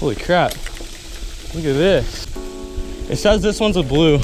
Holy crap. Look at this. It says this one's a blue.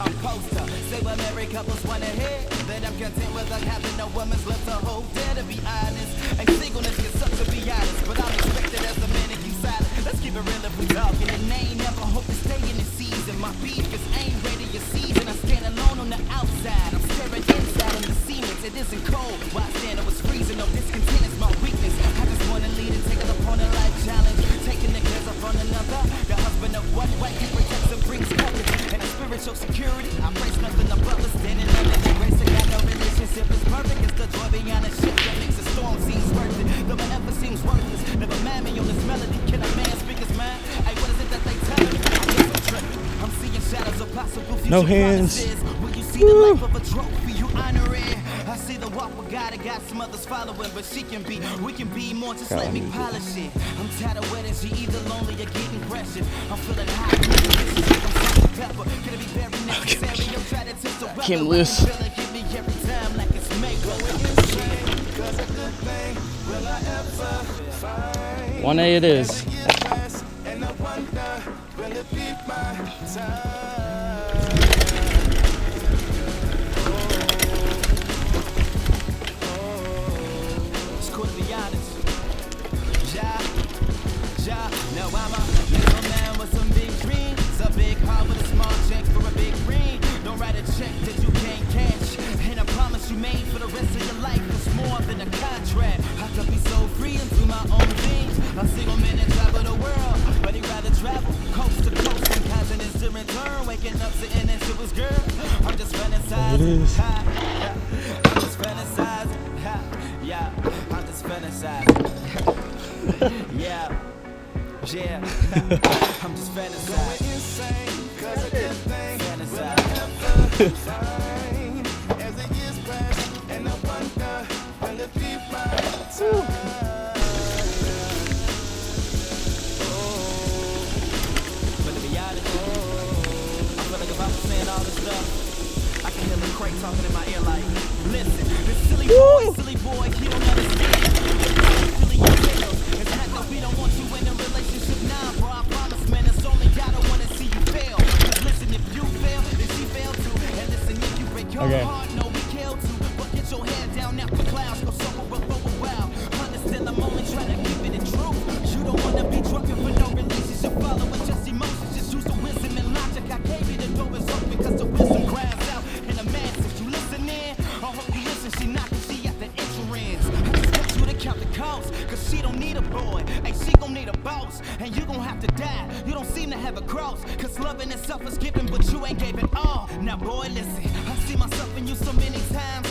I'm poster, say what married couples wanna hear. That I'm content with having no woman's left to hold dear, to be honest. And singleness can suck, to be honest, but I'm expected as the man to keep silent. Let's keep it real if we talking. And they ain't never hope to stay in the season. My beef is ain't ready to season. I stand alone on the outside. I'm staring inside on the cement. It isn't cold. Why stand? It was freezing. No discontent is my weakness. I just wanna lead and take it upon a life challenge. Taking the cares up on another. The husband of one wife, he protects and brings coverage. And spiritual security, I praise nothing above us. Standing under the grace of God, no relationship is perfect. It's the joy beyond a ship that makes a storm seems worth it. Though my effort seems worthless, never mind me on this melody. Can a man speak his mind? Hey, what is it that they tell me? I guess I'm tripping. I'm seeing shadows of possible future no hands. When you see the life of a trophy, you honor it. I see the walk with God, I got some others following, but we can be more, just let me polish it. I'm tired of waiting, she either lonely or getting pressured. I'm feeling hot. Came loose. 1A it is. It's cool to be honest. Now I'm a little man with some big dreams, a big heart with a small check for a big ring. Don't write a check that you can't cash, and a promise you made for the rest of your life is more than a contract. I could be so free and do my own thing. A single man that travel the world, but he'd rather travel coast to coast and continents to return. Waking up sitting next to his girl, I'm just fantasizing. I'm just fantasizing. Yeah, I'm just fantasizing. Yeah. Yeah, I'm just fantasizing. Insane, 'cause I just think fine as the years pass, and I wonder will it be my time. But to be honest, I feel like if I was saying all this stuff, I can hear the crate talking in my ear like, listen, this silly boy, he don't understand. It's not that we don't want you in a relationship now, bro. I promise, man, it's only God I wanna see you fail. Cause listen, if you fail, then she fail too. And listen, if you break your heart, no, we kill too. But get your head down after clouds, go suffer up for a while. Understand the moment, try to keep it in truth. You don't wanna be drunken for no relationship, following just emotions. Just use the wisdom and logic. I gave you the door is open because the wisdom cries out in the masses. You listen in, I hope you listen. She knocking, she at the entrance. I just want you to count the cost, cause she don't need a boy, and she gon' need a boss. And you gon' have to die, you don't seem to have a cross. Cause loving itself is given, but you ain't gave it all. Now boy, listen, I see myself in you so many times.